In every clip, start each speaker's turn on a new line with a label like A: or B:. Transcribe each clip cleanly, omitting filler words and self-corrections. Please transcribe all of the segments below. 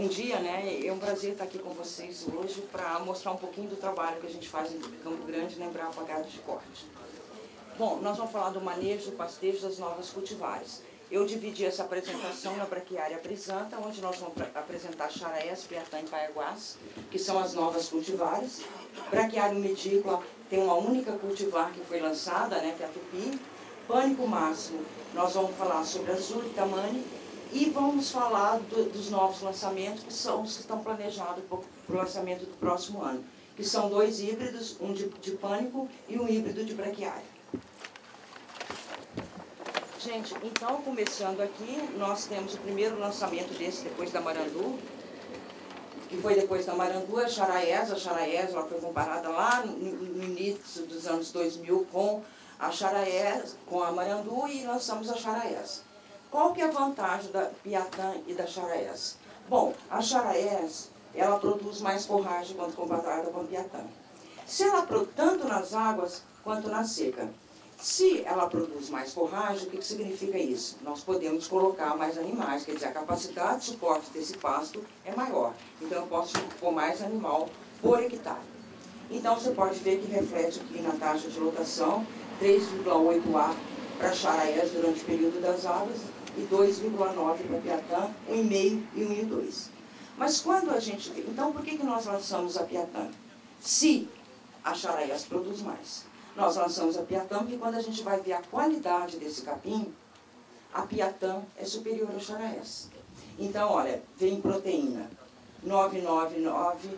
A: dia, né? É um prazer estar aqui com vocês hoje para mostrar um pouquinho do trabalho que a gente faz em Campo Grande na Embrapa Gado de Corte. Bom, nós vamos falar do manejo, do pastejo das novas cultivares. Eu dividi essa apresentação na braquiária brisanta, onde nós vamos apresentar Charaés, Piatã e Paiaguás, que são as novas cultivares. Braquiário medícola tem uma única cultivar que foi lançada, né, que é a Tupi. Pânico máximo, nós vamos falar sobre Azul e Tamani. E vamos falar dos novos lançamentos, que são os que estão planejados para o lançamento do próximo ano, que são 2 híbridos, um de pânico e um híbrido de braquiária. Gente, então, começando aqui, nós temos o primeiro lançamento desse depois da Marandu, que foi depois da Marandu, a Charaés. A Charaés ela foi comparada lá no início dos anos 2000 com a Charaés, com a Marandu, e lançamos a Charaés. Qual que é a vantagem da Piatã e da Charaés? Bom, a Charaés, ela produz mais forragem quando comparada com a Piatã. Se ela produz tanto nas águas quanto na seca. Se ela produz mais forragem, o que significa isso? Nós podemos colocar mais animais, quer dizer, a capacidade de suporte desse pasto é maior. Então eu posso pôr mais animal por hectare. Então você pode ver que reflete aqui na taxa de lotação 3,8 A para Charaés durante o período das águas, e 2,9 para Piatã, 1,5 e 1,2. Mas quando a gente vê... Então, por que nós lançamos a Piatã? Se a Charaés produz mais. Nós lançamos a Piatã porque quando a gente vai ver a qualidade desse capim, a Piatã é superior à Charaés. Então, olha, vem proteína 999,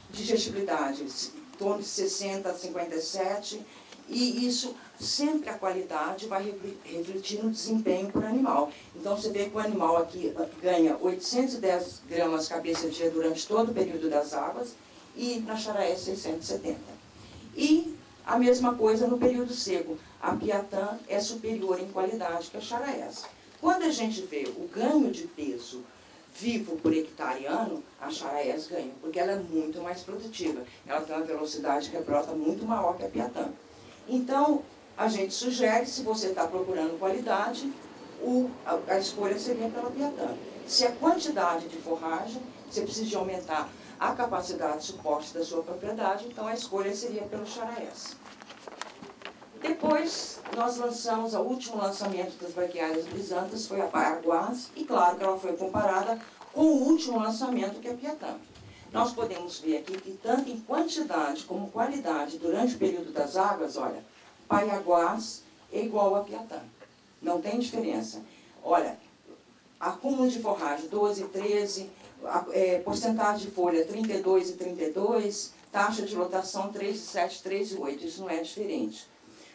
A: digestibilidade, em torno de 60 a 57, e isso, sempre a qualidade vai refletir no desempenho por animal. Então você vê que o animal aqui ganha 810 gramas cabeça dia durante todo o período das águas, e na Charaés 670. E a mesma coisa no período seco. A Piatã é superior em qualidade que a Charaés. Quando a gente vê o ganho de peso vivo por hectare ano, a Charaés ganha, porque ela é muito mais produtiva. Ela tem uma velocidade de rebrota muito maior que a Piatã. Então, a gente sugere, se você está procurando qualidade, a escolha seria pela Piatã. Se a quantidade de forragem, você precisa de aumentar a capacidade de suporte da sua propriedade, então a escolha seria pelo Charaés. Depois, nós lançamos, o último lançamento das braquiárias brisantas foi a Paiaguás, e claro que ela foi comparada com o último lançamento, que é a Piatã. Nós podemos ver aqui que tanto em quantidade como qualidade durante o período das águas, olha, Paiaguás é igual a Piatã. Não tem diferença. Olha, acúmulo de forragem 12 e 13, porcentagem de folha 32 e 32, taxa de lotação 3,7, 3,8. Isso não é diferente.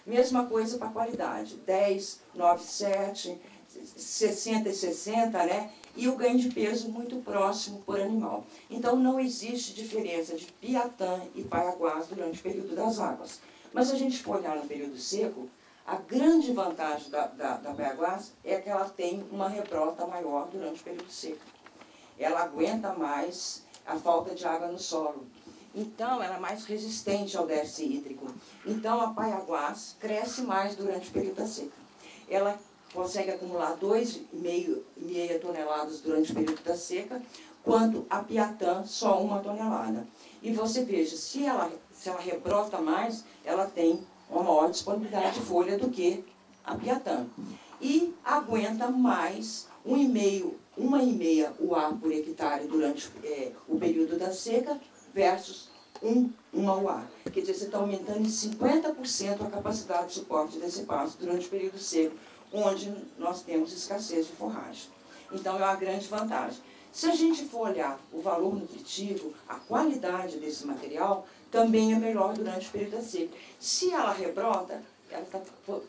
A: Mesma coisa para a qualidade, 10, 9, 7, 60 e 60, né? E o ganho de peso muito próximo por animal. Então não existe diferença de Piatã e Paiaguás durante o período das águas. Mas se a gente for olhar no período seco, a grande vantagem da Paiaguás é que ela tem uma rebrota maior durante o período seco. Ela aguenta mais a falta de água no solo. Então ela é mais resistente ao déficit hídrico. Então a Paiaguás cresce mais durante o período da seca. Ela consegue acumular 2,5 toneladas durante o período da seca, quanto a Piatã só 1 tonelada. E você veja, se ela rebrota mais, ela tem uma maior disponibilidade de folha do que a Piatã. E aguenta mais 1,5 UA por hectare durante o período da seca, versus 1 UA. Quer dizer, você está aumentando em 50% a capacidade de suporte desse pasto durante o período seco, onde nós temos escassez de forragem. Então é uma grande vantagem. Se a gente for olhar o valor nutritivo, a qualidade desse material, também é melhor durante o período da seca. Se ela rebrota, ela está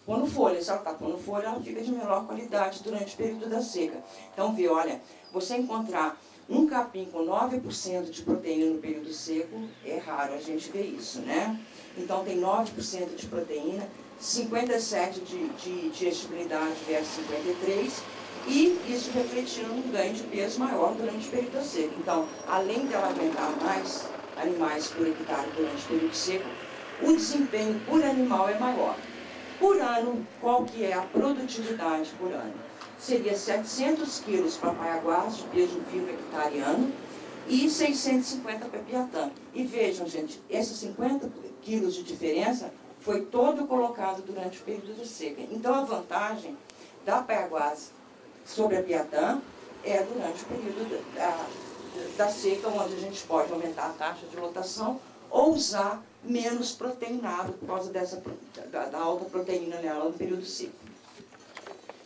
A: pondo folha. Se ela está pondo folha, ela fica de melhor qualidade durante o período da seca. Então, vê, olha, você encontrar um capim com 9% de proteína no período seco, é raro a gente ver isso, né? Então, tem 9% de proteína, 57% de digestibilidade versus 53%, e isso refletindo um ganho de peso maior durante o período seco. Então, além de ela aguentar mais animais por hectare durante o período seco, o desempenho por animal é maior. Por ano, qual que é a produtividade por ano? seria 700 quilos para Paiaguás, de peso vivo hectareano, e 650 para Piatã. E vejam, gente, esses 50 quilos de diferença foi todo colocado durante o período de seca. Então, a vantagem da Paiaguás sobre a Piatã é durante o período da seca, onde a gente pode aumentar a taxa de lotação ou usar menos proteinado por causa da alta proteína nela no período seco.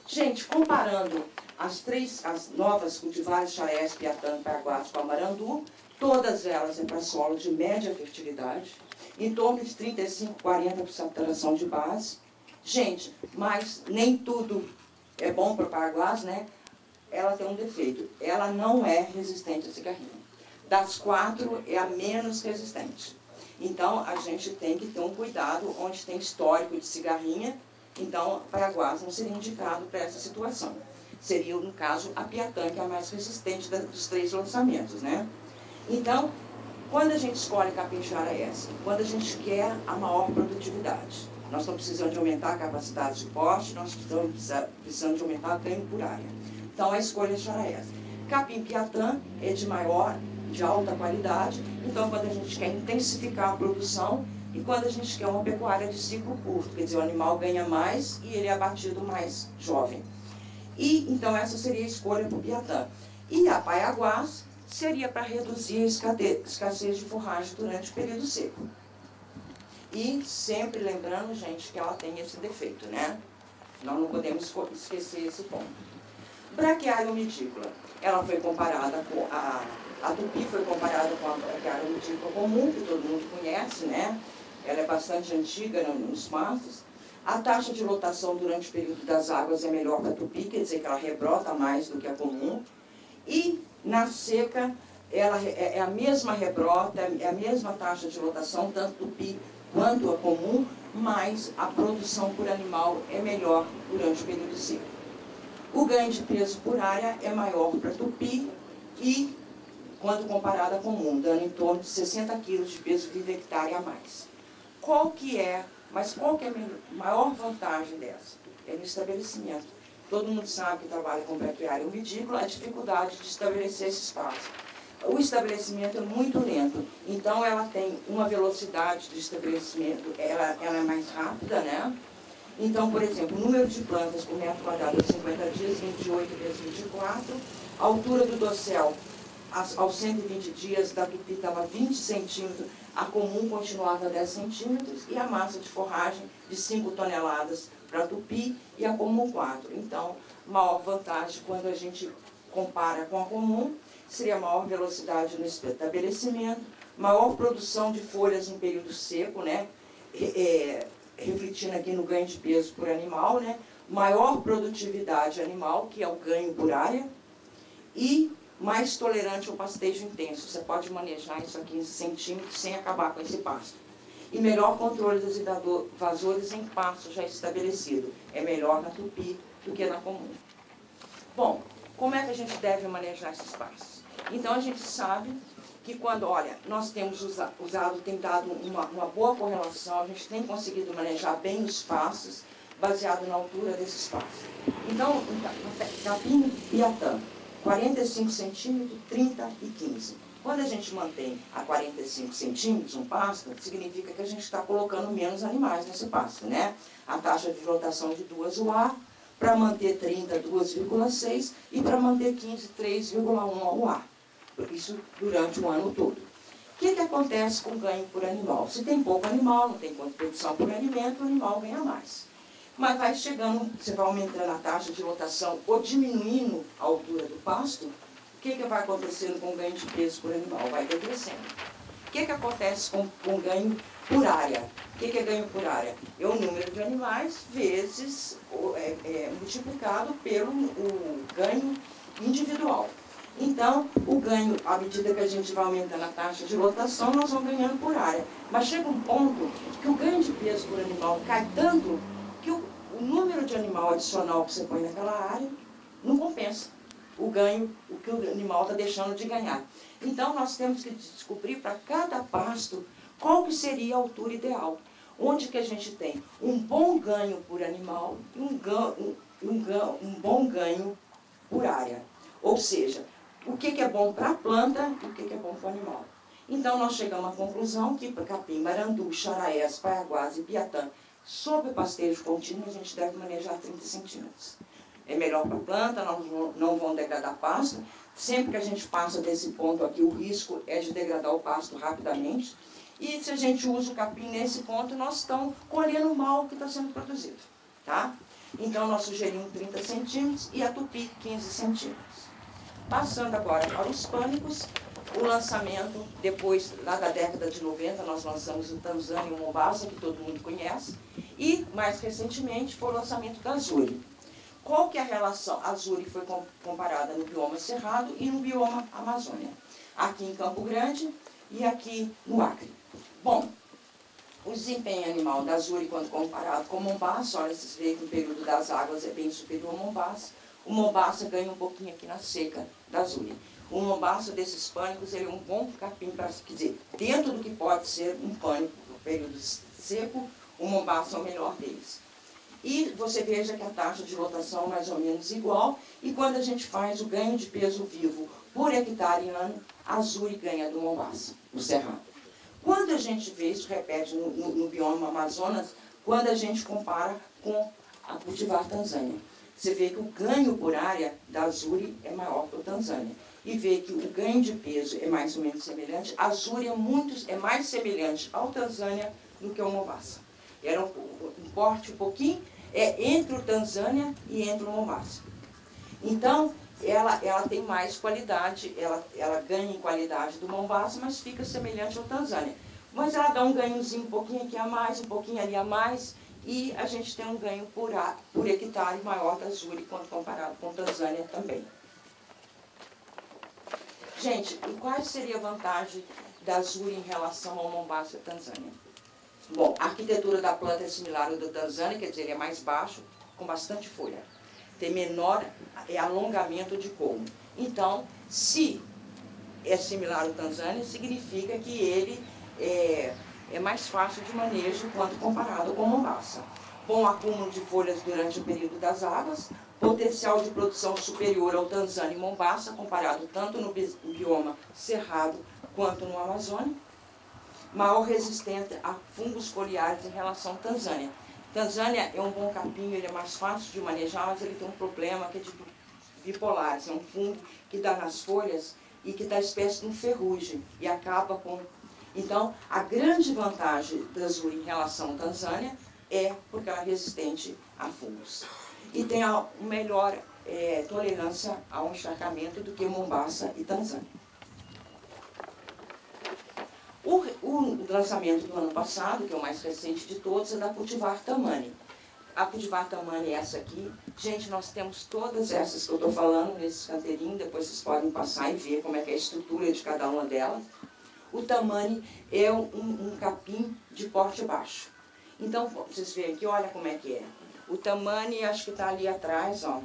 A: Gente, comparando as novas cultivares, Xarés, Piatã, Paiaguás com Amarandu, todas elas é para solo de média fertilidade, em torno de 35, 40% de saturação de base. Gente, mas nem tudo é bom para o Paiaguás, né? Ela tem um defeito, ela não é resistente a cigarrinha. Das 4, é a menos resistente. Então, a gente tem que ter um cuidado onde tem histórico de cigarrinha. Então, Paiaguás não seria indicado para essa situação. Seria, no caso, a Piatã, que é a mais resistente dos 3 lançamentos, né? Então, quando a gente escolhe capim Xarés, quando a gente quer a maior produtividade, nós estamos precisando de aumentar a capacidade de corte, nós estamos precisando de aumentar o ganho por área. Então, a escolha é Xarés. Capim Piatã é de alta qualidade, então quando a gente quer intensificar a produção e quando a gente quer uma pecuária de ciclo curto, quer dizer, o animal ganha mais e ele é abatido mais jovem. E então essa seria a escolha para o Piatã. E a Paiaguás seria para reduzir a escassez de forragem durante o período seco. E sempre lembrando, gente, que ela tem esse defeito, né? Nós não podemos esquecer esse ponto. Braquiária umidícola, ela foi comparada com a tupi foi comparada com a braquiária umidícola comum, que todo mundo conhece, né? Ela é bastante antiga nos pastos. A taxa de lotação durante o período das águas é melhor que a tupi, quer dizer que ela rebrota mais do que a comum. E na seca, ela é a mesma rebrota, é a mesma taxa de lotação, tanto tupi quanto a comum, mas a produção por animal é melhor durante o período seco. O ganho de peso por área é maior para tupi e quando comparado à comum, dando em torno de 60 kg de peso vivo hectare a mais. Qual que é a maior vantagem dessa? É no estabelecimento. Todo mundo sabe que trabalha com braquiária umidícola, a dificuldade de estabelecer esse espaço. O estabelecimento é muito lento, então ela tem uma velocidade de estabelecimento, ela é mais rápida, né? Então, por exemplo, o número de plantas por metro quadrado em 50 dias, 28 vezes 24, a altura do dossel aos 120 dias da tupi estava 20 centímetros, a comum continuava 10 centímetros e a massa de forragem de 5 toneladas para a tupi e a comum 4. Então, maior vantagem quando a gente compara com a comum, seria maior velocidade no estabelecimento, maior produção de folhas em período seco, né? Refletindo aqui no ganho de peso por animal, né? Maior produtividade animal, que é o ganho por área, e mais tolerante ao pastejo intenso. Você pode manejar isso a 15 centímetros sem acabar com esse pasto. E melhor controle dos invasores em pasto já estabelecido. É melhor na tupi do que na comum. Bom, como é que a gente deve manejar esses pastos? Então, a gente sabe que quando, olha, nós temos usado, tem dado uma boa correlação, a gente tem conseguido manejar bem os pastos, baseado na altura desses pastos. Então, capim Piatã, 45 centímetros, 30 e 15. Quando a gente mantém a 45 centímetros um pasto, significa que a gente está colocando menos animais nesse pasto, né? A taxa de rotação de 2 UA, para manter 30, 2,6 e para manter 15, 3,1 UA. Isso durante o ano todo. O que acontece com o ganho por animal? Se tem pouco animal, não tem competição por alimento, o animal ganha mais. Mas vai chegando, você vai aumentando a taxa de lotação ou diminuindo a altura do pasto, o que vai acontecendo com o ganho de peso por animal? Vai decrescendo. O que acontece com o ganho por área? O que é ganho por área? É o número de animais vezes multiplicado pelo o ganho individual. Então, o ganho, à medida que a gente vai aumentando a taxa de lotação, nós vamos ganhando por área. Mas chega um ponto que o ganho de peso por animal cai tanto que o número de animal adicional que você põe naquela área não compensa o ganho, o que o animal está deixando de ganhar. Então, nós temos que descobrir para cada pasto qual que seria a altura ideal. Onde que a gente tem um bom ganho por animal e um bom ganho por área. Ou seja, o que é bom para a planta e o que é bom para o animal. Então, nós chegamos à conclusão que para capim, marandu, xaraés, paiaguás e piatã, sob pastejo contínuo, a gente deve manejar 30 centímetros. É melhor para a planta, não vão degradar pasto. Sempre que a gente passa desse ponto aqui, o risco é de degradar o pasto rapidamente. E se a gente usa o capim nesse ponto, nós estamos colhendo mal o que está sendo produzido. Tá? Então, nós sugerimos 30 centímetros e a tupi 15 centímetros. Passando agora para os pânicos, o lançamento, depois, lá da década de 90, nós lançamos o Tanzânia e o Mombasa, que todo mundo conhece, e, mais recentemente, foi o lançamento da Azuri. Qual que é a relação? A Azuri foi comparada no bioma Cerrado e no bioma Amazônia, aqui em Campo Grande e aqui no Acre. Bom, o desempenho animal da Azuri, quando comparado com o Mombasa, olha, vocês veem que o período das águas é bem superior ao Mombasa. O Mombasa ganha um pouquinho aqui na seca da Azuri. O Mombasa desses pânicos, ele é um bom capim para, quer dizer, dentro do que pode ser um pânico no período seco, o Mombasa é o melhor deles. E você veja que a taxa de lotação é mais ou menos igual, e quando a gente faz o ganho de peso vivo por hectare ano, a Azuri ganha do Mombasa, o Cerrado. Quando a gente vê, isso repete no bioma Amazonas, quando a gente compara com a cultivar Tanzânia. Você vê que o ganho por área da Azuri é maior que o Tanzânia. E vê que o ganho de peso é mais ou menos semelhante. A Azuri é mais semelhante ao Tanzânia do que ao Mombasa. Era um porte um pouquinho entre o Tanzânia e entre o Mombasa. Então, ela tem mais qualidade, ela ganha em qualidade do Mombasa, mas fica semelhante ao Tanzânia. Mas ela dá um ganhozinho um pouquinho aqui a mais, um pouquinho ali a mais, e a gente tem um ganho por hectare maior da Azuri quando comparado com a Tanzânia também. Gente, e qual seria a vantagem da Azuri em relação ao Mombasa e Tanzânia? Bom, a arquitetura da planta é similar à da Tanzânia, quer dizer, ele é mais baixo, com bastante folha. Tem menor alongamento de colmo. Então, se é similar ao Tanzânia, significa que ele é mais fácil de manejo quando comparado com o Mombasa. Bom acúmulo de folhas durante o período das águas, potencial de produção superior ao Tanzânia e Mombasa, comparado tanto no bioma Cerrado quanto no Amazônia. Maior resistência a fungos foliares em relação à Tanzânia. Tanzânia é um bom capim, ele é mais fácil de manejar, mas ele tem um problema que é de bipolares. É um fungo que dá nas folhas e que dá espécie de um ferrugem e acaba com... Então, a grande vantagem da Azuri em relação à Tanzânia é porque ela é resistente a fungos. E tem a melhor tolerância ao encharcamento do que Mombasa e Tanzânia. O lançamento do ano passado, que é o mais recente de todos, é da cultivar Tamani. A cultivar Tamani é essa aqui. Gente, nós temos todas essas que eu estou falando nesse canteirinho, depois vocês podem passar e ver como é que é a estrutura de cada uma delas. O Tamani é um capim de porte baixo. Então, vocês veem aqui, olha como é que é. O Tamani, acho que está ali atrás, ó.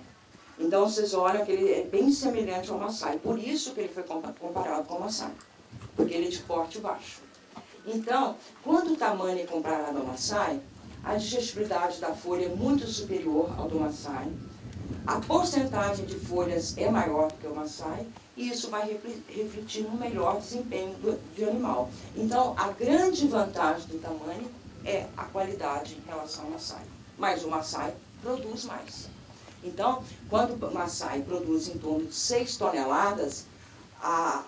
A: Então, vocês olham que ele é bem semelhante ao Maasai. Por isso que ele foi comparado com o Maasai, porque ele é de porte baixo. Então, quando o Tamani é comparado ao Maasai, a digestibilidade da folha é muito superior ao do Maasai. A porcentagem de folhas é maior do que o Maasai, e isso vai refletir no melhor desempenho do animal. Então, a grande vantagem do Tamani é a qualidade em relação ao Maasai. Mas o Maasai produz mais. Então, quando o Maasai produz em torno de 6 toneladas, a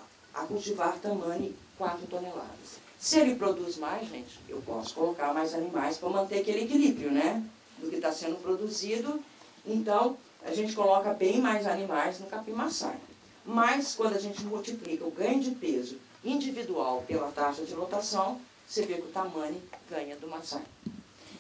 A: cultivar Tamani 4 toneladas. Se ele produz mais, gente, eu posso colocar mais animais para manter aquele equilíbrio, né? Do que está sendo produzido. Então, a gente coloca bem mais animais no capim Maasai. Mas, quando a gente multiplica o ganho de peso individual pela taxa de lotação, você vê que o Tamani ganha do Maasai.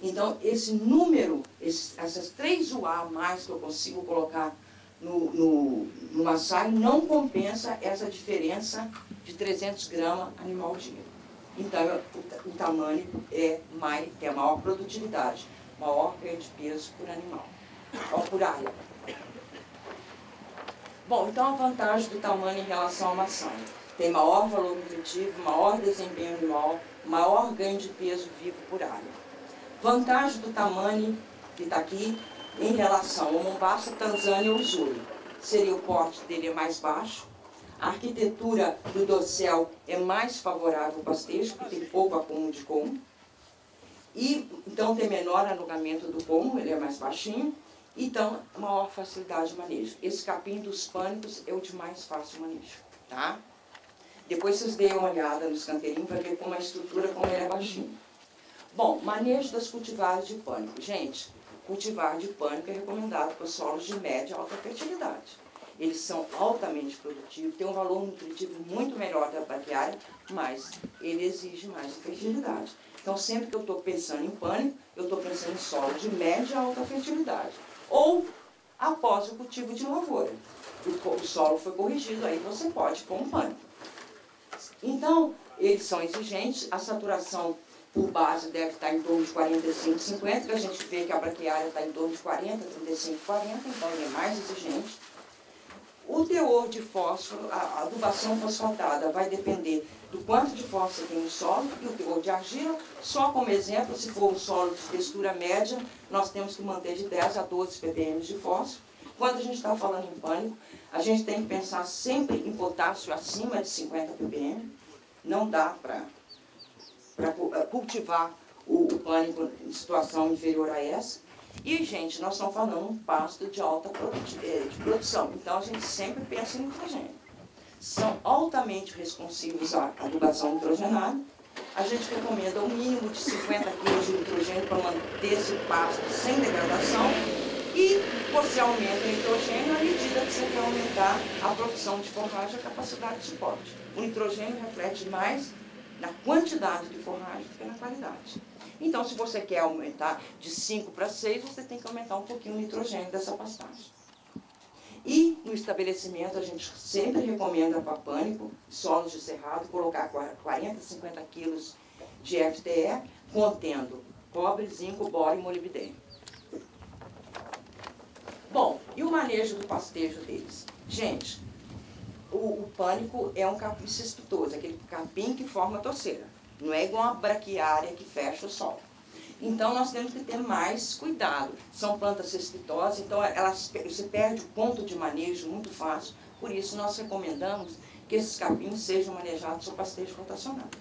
A: Então, esse número, essas 3 UA a mais que eu consigo colocar no Maasai, não compensa essa diferença de 300 gramas animal dia. Então, o Tamani tem a maior produtividade, maior ganho de peso por animal, ou por área. Bom, então a vantagem do Tamani em relação ao Maasai: tem maior valor nutritivo, maior desempenho animal, maior ganho de peso vivo por área. Vantagem do Tamani, que está aqui, em relação ao Mombasa, Tanzânia e Usuri. Seria o porte dele é mais baixo, a arquitetura do dossel é mais favorável ao pastejo, porque tem pouco acúmulo de como, e então tem menor alongamento do como, ele é mais baixinho, então maior facilidade de manejo. Esse capim dos pânicos é o de mais fácil manejo, tá? Depois vocês deem uma olhada nos canteirinhos para ver como a estrutura, como ele é baixinho. Bom, manejo das cultivares de pânico. Gente, cultivar de pânico é recomendado para solos de média e alta fertilidade. Eles são altamente produtivos, têm um valor nutritivo muito melhor da braquiária, mas ele exige mais fertilidade. Então, sempre que eu estou pensando em pânico, eu estou pensando em solo de média e alta fertilidade. Ou após o cultivo de lavoura. O solo foi corrigido, aí você pode pôr um pânico. Então, eles são exigentes, a saturação por base deve estar em torno de 45, 50, que a gente vê que a braquiária está em torno de 40, 35, 40, então ele é mais exigente. O teor de fósforo, a adubação fosfatada vai depender do quanto de fósforo tem no solo e o teor de argila. Só como exemplo, se for um solo de textura média, nós temos que manter de 10 a 12 ppm de fósforo. Quando a gente está falando em pânico, a gente tem que pensar sempre em potássio acima de 50 ppm. Não dá para cultivar o pânico em situação inferior a essa. E, gente, nós estamos falando um pasto de alta produção. Então, a gente sempre pensa em nitrogênio. São altamente responsivos à adubação nitrogenada. A gente recomenda um mínimo de 50 kg de nitrogênio para manter esse pasto sem degradação. E você aumenta o nitrogênio à medida que você quer aumentar a produção de forragem e a capacidade de suporte. O nitrogênio reflete mais na quantidade de forragem do que na qualidade. Então, se você quer aumentar de 5 para 6, você tem que aumentar um pouquinho o nitrogênio dessa pastagem. E no estabelecimento, a gente sempre recomenda para pânico, solos de cerrado, colocar 40, 50 quilos de FTE, contendo cobre, zinco, boro e molibdênio. Bom, e o manejo do pastejo deles? Gente, o pânico é um capim cespitoso, aquele capim que forma a torceira. Não é igual a braquiária que fecha o solo. Então, nós temos que ter mais cuidado. São plantas cespitosas, então você perde o ponto de manejo muito fácil. Por isso, nós recomendamos que esses capins sejam manejados sob pastejo rotacionado.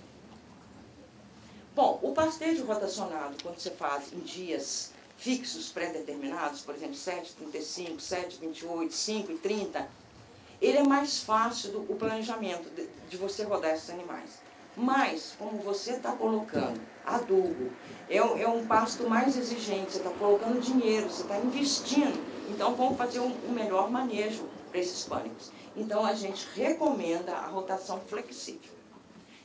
A: Bom, o pastejo rotacionado, quando você faz em dias fixos pré-determinados, por exemplo, 7h35, 7h28, 5h30, ele é mais fácil o planejamento de você rodar esses animais. Mas, como você está colocando adubo, é um pasto mais exigente, você está colocando dinheiro, você está investindo. Então, como fazer um melhor manejo para esses pânicos? Então, a gente recomenda a rotação flexível.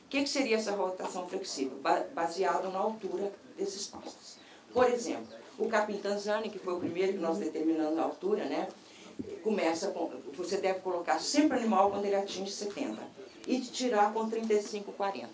A: O que seria essa rotação flexível? Baseado na altura desses pastos. Por exemplo, o capim Tanzânia, que foi o primeiro que nós determinamos a altura, né? Começa com, você deve colocar sempre o animal quando ele atinge 70 e tirar com 35, 40.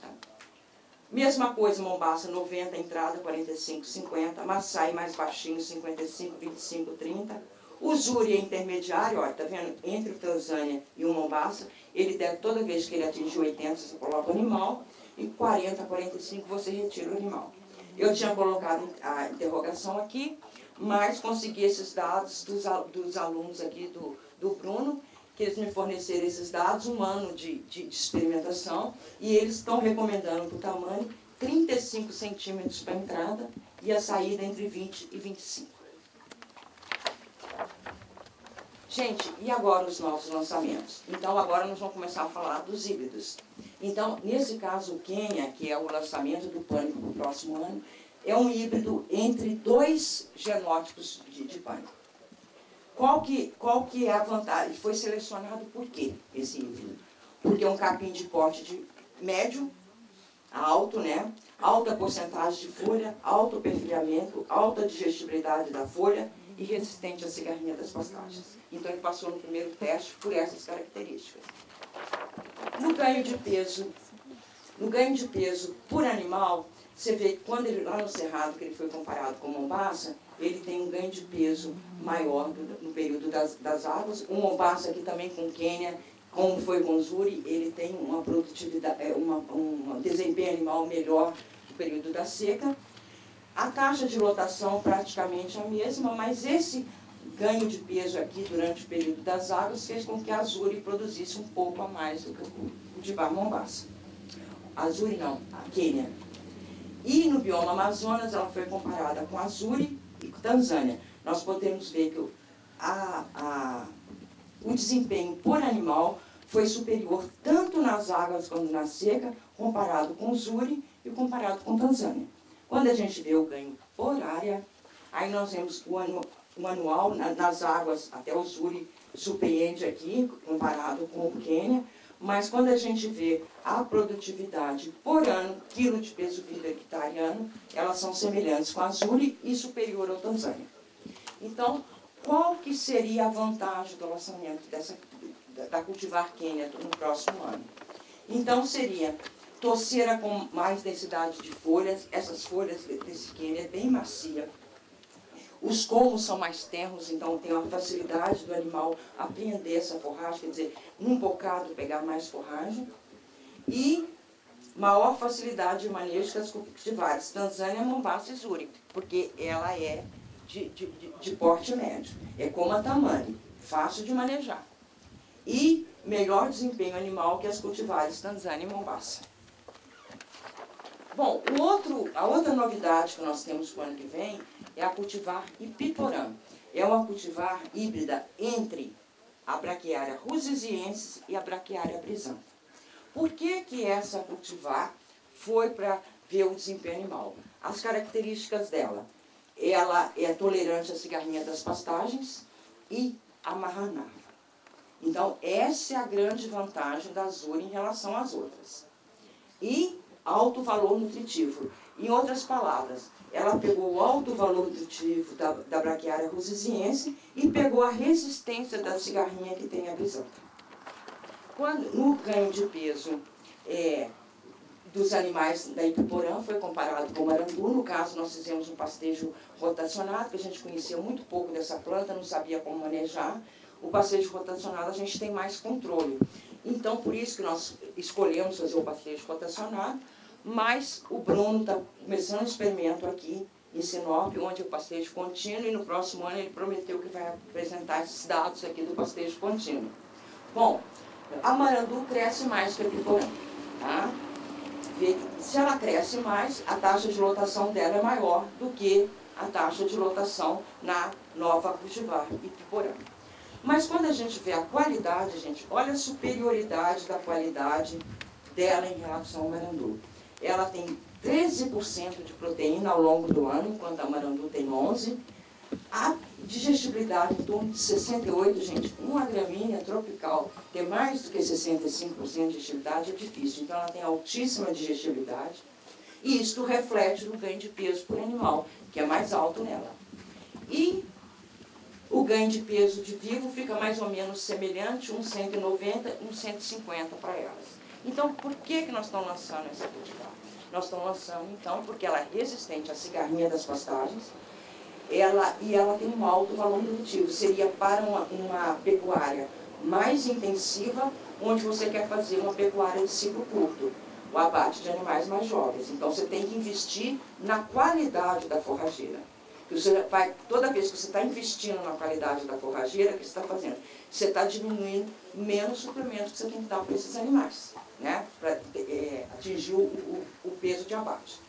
A: Mesma coisa, Mombasa, 90, entrada, 45, 50, Maasai mais baixinho, 55, 25, 30. O Usuri é intermediário, olha, tá vendo? Entre o Tanzânia e o Mombasa, ele deve, toda vez que ele atinge 80, você coloca o animal, e 40, 45, você retira o animal. Eu tinha colocado a interrogação aqui, mas consegui esses dados dos alunos aqui do Bruno, que eles me forneceram esses dados, um ano de experimentação, e eles estão recomendando para o tamanho 35 centímetros para a entrada e a saída entre 20 e 25. Gente, e agora os novos lançamentos? Então, agora nós vamos começar a falar dos híbridos. Então, nesse caso, o Quênia, que é o lançamento do pânico para o próximo ano, é um híbrido entre dois genótipos de pânico. Qual que é a vantagem? Foi selecionado por quê, esse híbrido? Porque é um capim de porte de médio, alto, né? Alta porcentagem de folha, alto perfilhamento, alta digestibilidade da folha e resistente à cigarrinha das pastagens. Então, ele passou no primeiro teste por essas características. No ganho de peso por animal, você vê que quando ele, lá no Cerrado, que ele foi comparado com o Mombasa, ele tem um ganho de peso maior no período das águas. O Mombasa aqui também com o Quênia, como foi com o Usuri, ele tem uma produtividade, um desempenho animal melhor no período da seca. A taxa de lotação praticamente a mesma, mas esse ganho de peso aqui durante o período das águas fez com que a Azure produzisse um pouco a mais do que o cultivar Mombasa. Azure não, a Quênia. E no bioma Amazonas ela foi comparada com a Azure e com Tanzânia. Nós podemos ver que o desempenho por animal foi superior tanto nas águas quanto na seca, comparado com o Azure e comparado com Tanzânia. Quando a gente vê o ganho por área, aí nós vemos o anual nas águas, até o Azure surpreende aqui, comparado com o Quênia, mas quando a gente vê a produtividade por ano, quilo de peso vida hectare ano, elas são semelhantes com a Azure e superior ao Tanzânia. Então, qual que seria a vantagem do lançamento da Cultivar Quênia no próximo ano? Então, seria torceira com mais densidade de folhas, essas folhas desse Quênia é bem macia. Os colmos são mais tenros, então tem uma facilidade do animal apreender essa forragem, quer dizer, num bocado pegar mais forragem. E maior facilidade de manejo que as cultivares Tanzânia, Mombasa e Azure, porque ela é de porte médio. É como a Tamani, fácil de manejar. E melhor desempenho animal que as cultivares Tanzânia e Mombasa. Bom, a outra novidade que nós temos para o ano que vem é a cultivar Ipiporã. É uma cultivar híbrida entre a Braquiária rusiziensis e a Braquiária brisanta. Por que essa cultivar foi para ver o desempenho animal? As características dela. Ela é tolerante à cigarrinha das pastagens e à marranava. Então, essa é a grande vantagem da Azure em relação às outras. E alto valor nutritivo. Em outras palavras, ela pegou o alto valor nutritivo da Braquiária rusiziensis e pegou a resistência da cigarrinha que tem a brisanta. No ganho de peso dos animais da Ipiporã foi comparado com o marandu. No caso, nós fizemos um pastejo rotacionado, que a gente conhecia muito pouco dessa planta, não sabia como manejar. O pastejo rotacionado a gente tem mais controle. Então, por isso que nós escolhemos fazer o pastejo rotacionado, mas o Bruno está começando um experimento aqui em Sinop, onde é o pastejo contínuo, e no próximo ano ele prometeu que vai apresentar esses dados aqui do pastejo contínuo. Bom, a marandu cresce mais que a Ipiporã, tá? Se ela cresce mais, a taxa de lotação dela é maior do que a taxa de lotação na nova cultivar Ipiporã. Mas quando a gente vê a qualidade, gente, olha a superioridade da qualidade dela em relação ao marandu. Ela tem 13% de proteína ao longo do ano, enquanto a marandu tem 11%. A digestibilidade em torno de 68%, gente. Uma gramínea tropical ter mais do que 65% de digestibilidade é difícil. Então, ela tem altíssima digestibilidade. E isso reflete no ganho de peso por animal, que é mais alto nela. E o ganho de peso de vivo fica mais ou menos semelhante, uns 190, uns 150 para elas. Então, por que nós estamos lançando essa cultivar? Nós estamos lançando, então, porque ela é resistente à cigarrinha das pastagens, e ela tem um alto valor nutritivo. Seria para uma pecuária mais intensiva, onde você quer fazer uma pecuária de ciclo curto, o abate de animais mais jovens. Então, você tem que investir na qualidade da forrageira. Toda vez que você está investindo na qualidade da forrageira, o que você está fazendo? Você está diminuindo menos suplemento que você tem que dar para esses animais, né? Para atingir o peso de abate.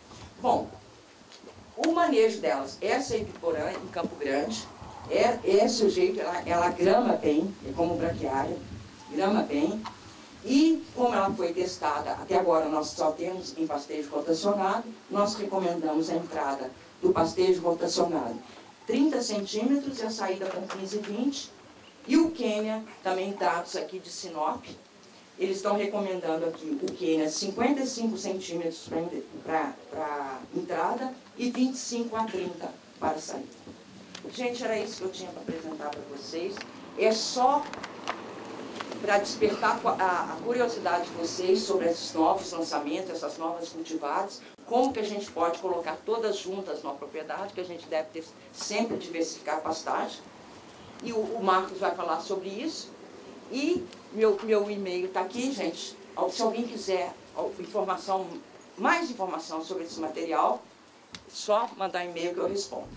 A: Bom, o manejo delas, essa Ipiporã em Campo Grande, esse jeito, ela grama bem, é como braquiária, grama bem. E como ela foi testada, até agora nós só temos em pastejo rotacionado, nós recomendamos a entrada do pastejo rotacionado 30 centímetros e a saída com 15 e 20. E o Quênia, também dados aqui de Sinop, eles estão recomendando aqui o Quênia 55 centímetros para entrada e 25 a 30 para saída. Gente, era isso que eu tinha para apresentar para vocês. É só para despertar a curiosidade de vocês sobre esses novos lançamentos, essas novas cultivares, como que a gente pode colocar todas juntas numa propriedade, que a gente deve ter, sempre diversificar a pastagem. E o Marcos vai falar sobre isso. E meu e-mail está aqui, gente. Se alguém quiser mais informação sobre esse material, Só mandar e-mail que eu respondo.